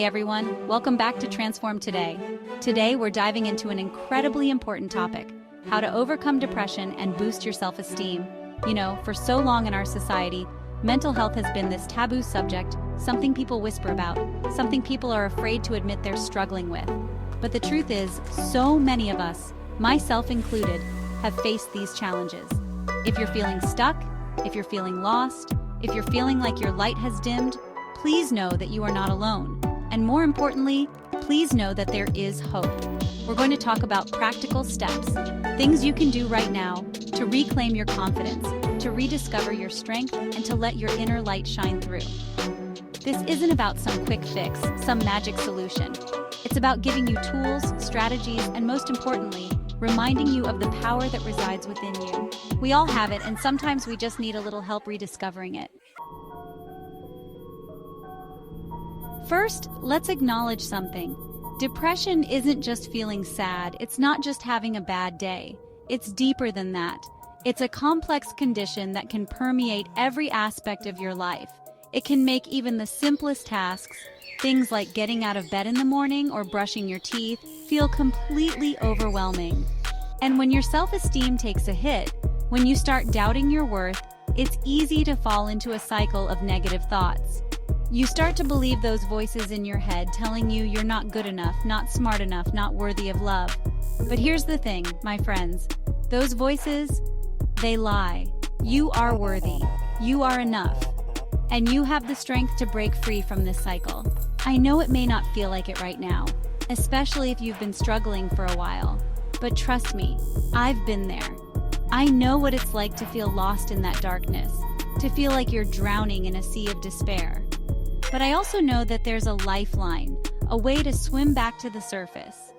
Hey everyone, welcome back to Transform Today. Today we're diving into an incredibly important topic, how to overcome depression and boost your self-esteem. You know, for so long in our society, mental health has been this taboo subject, something people whisper about, something people are afraid to admit they're struggling with. But the truth is, so many of us, myself included, have faced these challenges. If you're feeling stuck, if you're feeling lost, if you're feeling like your light has dimmed, please know that you are not alone. And more importantly, please know that there is hope. We're going to talk about practical steps, things you can do right now to reclaim your confidence, to rediscover your strength, and to let your inner light shine through. This isn't about some quick fix, some magic solution. It's about giving you tools, strategies, and most importantly, reminding you of the power that resides within you. We all have it, and sometimes we just need a little help rediscovering it. First, let's acknowledge something. Depression isn't just feeling sad, it's not just having a bad day. It's deeper than that. It's a complex condition that can permeate every aspect of your life. It can make even the simplest tasks, things like getting out of bed in the morning or brushing your teeth, feel completely overwhelming. And when your self-esteem takes a hit, when you start doubting your worth, it's easy to fall into a cycle of negative thoughts. You start to believe those voices in your head telling you you're not good enough, not smart enough, not worthy of love. But here's the thing, my friends. Those voices, they lie. You are worthy. You are enough. And you have the strength to break free from this cycle. I know it may not feel like it right now, especially if you've been struggling for a while. But trust me, I've been there. I know what it's like to feel lost in that darkness, to feel like you're drowning in a sea of despair. But I also know that there's a lifeline, a way to swim back to the surface.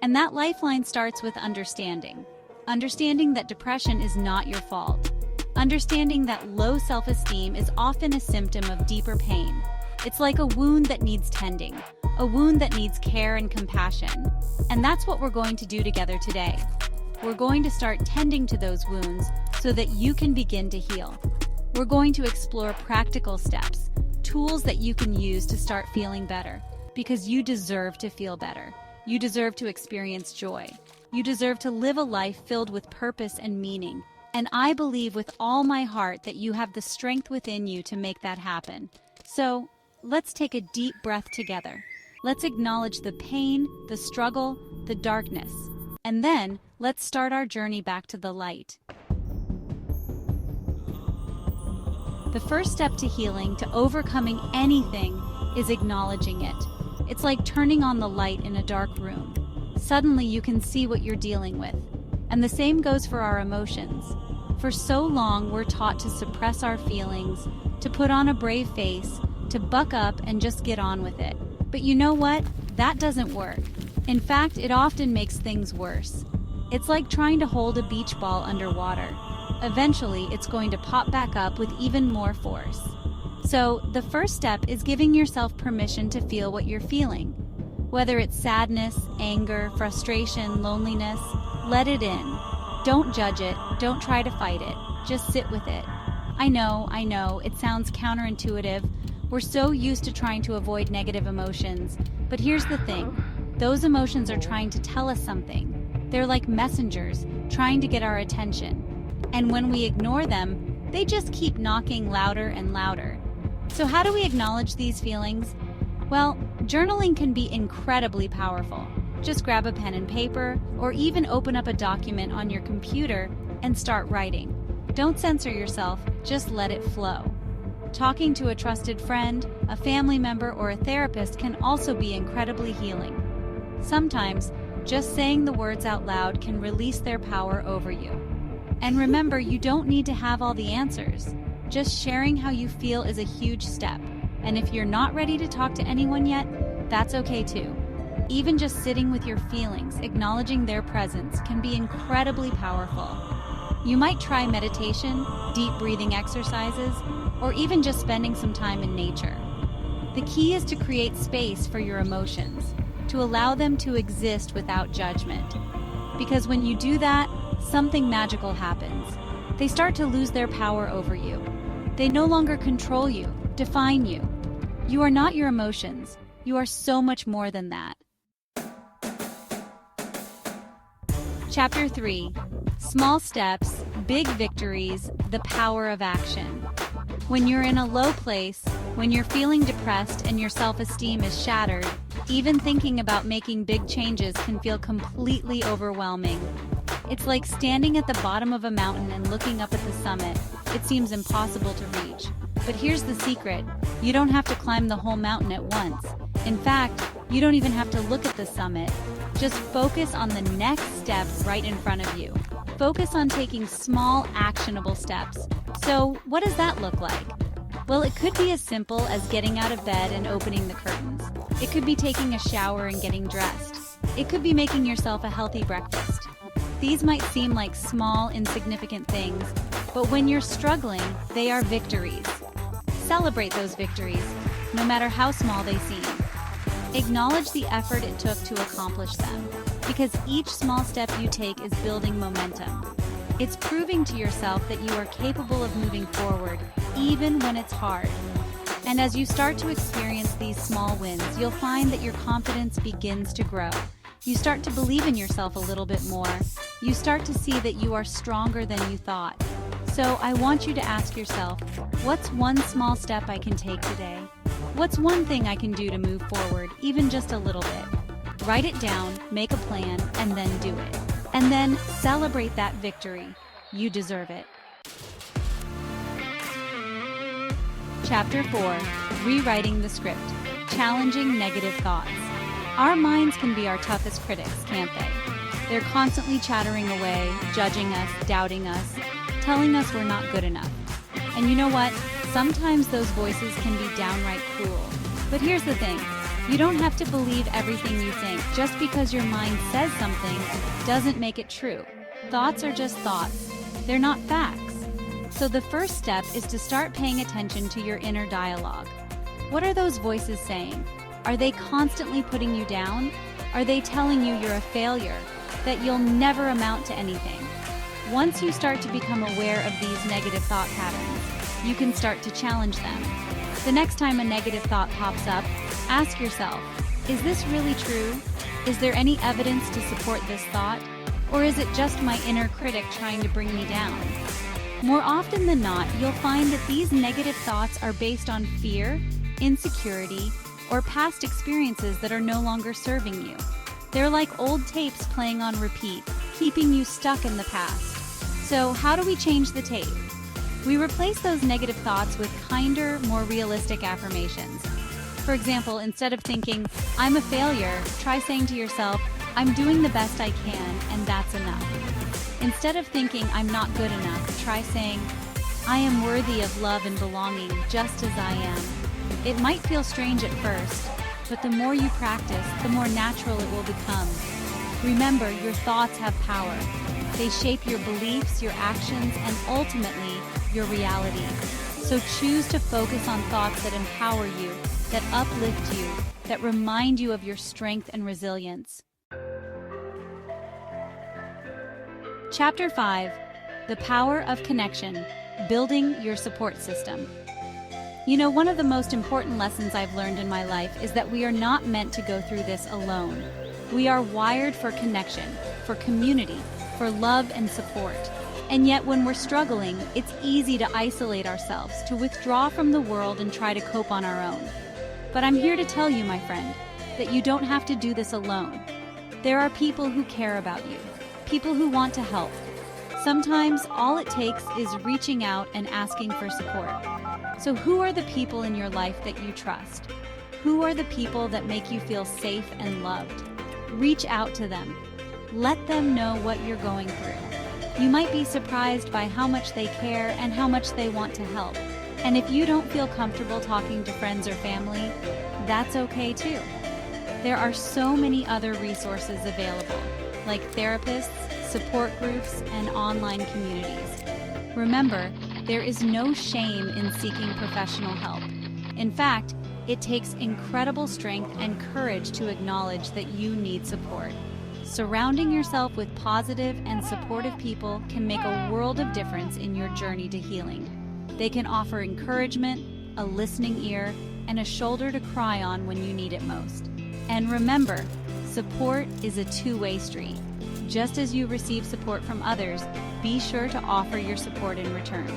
And that lifeline starts with understanding. Understanding that depression is not your fault. Understanding that low self-esteem is often a symptom of deeper pain. It's like a wound that needs tending, a wound that needs care and compassion. And that's what we're going to do together today. We're going to start tending to those wounds so that you can begin to heal. We're going to explore practical steps, tools that you can use to start feeling better, because you deserve to feel better. You deserve to experience joy. You deserve to live a life filled with purpose and meaning. And I believe with all my heart that you have the strength within you to make that happen. So let's take a deep breath together. Let's acknowledge the pain, the struggle, the darkness. And then let's start our journey back to the light. The first step to healing, to overcoming anything, is acknowledging it. It's like turning on the light in a dark room. Suddenly you can see what you're dealing with. And the same goes for our emotions. For so long we're taught to suppress our feelings, to put on a brave face, to buck up and just get on with it. But you know what? That doesn't work. In fact, it often makes things worse. It's like trying to hold a beach ball underwater. Eventually, it's going to pop back up with even more force. So, the first step is giving yourself permission to feel what you're feeling. Whether it's sadness, anger, frustration, loneliness, let it in. Don't judge it, don't try to fight it, just sit with it. I know, it sounds counterintuitive. We're so used to trying to avoid negative emotions. But here's the thing, those emotions are trying to tell us something. They're like messengers, trying to get our attention. And when we ignore them, they just keep knocking louder and louder. So how do we acknowledge these feelings? Well, journaling can be incredibly powerful. Just grab a pen and paper, or even open up a document on your computer and start writing. Don't censor yourself, just let it flow. Talking to a trusted friend, a family member, or a therapist can also be incredibly healing. Sometimes, just saying the words out loud can release their power over you. And remember, you don't need to have all the answers. Just sharing how you feel is a huge step. And if you're not ready to talk to anyone yet, that's okay too. Even just sitting with your feelings, acknowledging their presence, can be incredibly powerful. You might try meditation, deep breathing exercises, or even just spending some time in nature. The key is to create space for your emotions, to allow them to exist without judgment. Because when you do that, something magical happens. They start to lose their power over you. They no longer control you, define you. You are not your emotions. You are so much more than that. Chapter 3. Small steps, big victories, the power of action. When you're in a low place, when you're feeling depressed and your self-esteem is shattered, even thinking about making big changes can feel completely overwhelming. It's like standing at the bottom of a mountain and looking up at the summit. It seems impossible to reach. But here's the secret. You don't have to climb the whole mountain at once. In fact, you don't even have to look at the summit. Just focus on the next step right in front of you. Focus on taking small, actionable steps. So, what does that look like? Well, it could be as simple as getting out of bed and opening the curtains. It could be taking a shower and getting dressed. It could be making yourself a healthy breakfast. These might seem like small, insignificant things, but when you're struggling, they are victories. Celebrate those victories, no matter how small they seem. Acknowledge the effort it took to accomplish them, because each small step you take is building momentum. It's proving to yourself that you are capable of moving forward, even when it's hard. And as you start to experience these small wins, you'll find that your confidence begins to grow. You start to believe in yourself a little bit more. You start to see that you are stronger than you thought. So I want you to ask yourself, what's one small step I can take today? What's one thing I can do to move forward, even just a little bit? Write it down, make a plan, and then do it. And then celebrate that victory. You deserve it. Chapter 4. Rewriting the script. Challenging negative thoughts. Our minds can be our toughest critics, can't they? They're constantly chattering away, judging us, doubting us, telling us we're not good enough. And you know what? Sometimes those voices can be downright cruel. But here's the thing. You don't have to believe everything you think. Just because your mind says something doesn't make it true. Thoughts are just thoughts. They're not facts. So the first step is to start paying attention to your inner dialogue. What are those voices saying? Are they constantly putting you down? Are they telling you you're a failure, that you'll never amount to anything? Once you start to become aware of these negative thought patterns, you can start to challenge them. The next time a negative thought pops up, ask yourself, is this really true? Is there any evidence to support this thought? Or is it just my inner critic trying to bring me down? More often than not, you'll find that these negative thoughts are based on fear, insecurity, or past experiences that are no longer serving you. They're like old tapes playing on repeat, keeping you stuck in the past. So how do we change the tape? We replace those negative thoughts with kinder, more realistic affirmations. For example, instead of thinking, I'm a failure, try saying to yourself, I'm doing the best I can, and that's enough. Instead of thinking, I'm not good enough, try saying, I am worthy of love and belonging just as I am. It might feel strange at first, but the more you practice, the more natural it will become. Remember, your thoughts have power. They shape your beliefs, your actions, and ultimately, your reality. So choose to focus on thoughts that empower you, that uplift you, that remind you of your strength and resilience. Chapter 5. The Power of Connection. Building your support system. You know, one of the most important lessons I've learned in my life is that we are not meant to go through this alone. We are wired for connection, for community, for love and support. And yet when we're struggling, it's easy to isolate ourselves, to withdraw from the world and try to cope on our own. But I'm here to tell you, my friend, that you don't have to do this alone. There are people who care about you, people who want to help. Sometimes all it takes is reaching out and asking for support. So who are the people in your life that you trust? Who are the people that make you feel safe and loved? Reach out to them. Let them know what you're going through. You might be surprised by how much they care and how much they want to help. And if you don't feel comfortable talking to friends or family, that's okay too. There are so many other resources available, like therapists, support groups, and online communities. Remember, there is no shame in seeking professional help. In fact, it takes incredible strength and courage to acknowledge that you need support. Surrounding yourself with positive and supportive people can make a world of difference in your journey to healing. They can offer encouragement, a listening ear, and a shoulder to cry on when you need it most. And remember, support is a two-way street. Just as you receive support from others, be sure to offer your support in return.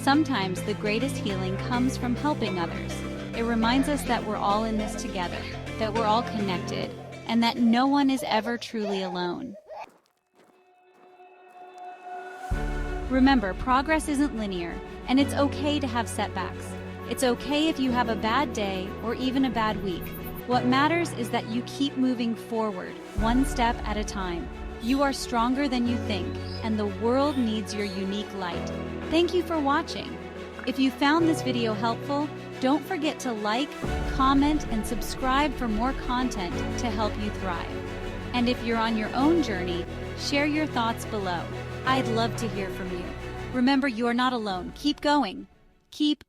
Sometimes the greatest healing comes from helping others. It reminds us that we're all in this together, that we're all connected, and that no one is ever truly alone. Remember, progress isn't linear, and it's okay to have setbacks. It's okay if you have a bad day or even a bad week. What matters is that you keep moving forward, one step at a time. You are stronger than you think, and the world needs your unique light. Thank you for watching. If you found this video helpful, don't forget to like, comment, and subscribe for more content to help you thrive. And if you're on your own journey, share your thoughts below. I'd love to hear from you. Remember, you are not alone. Keep going. Keep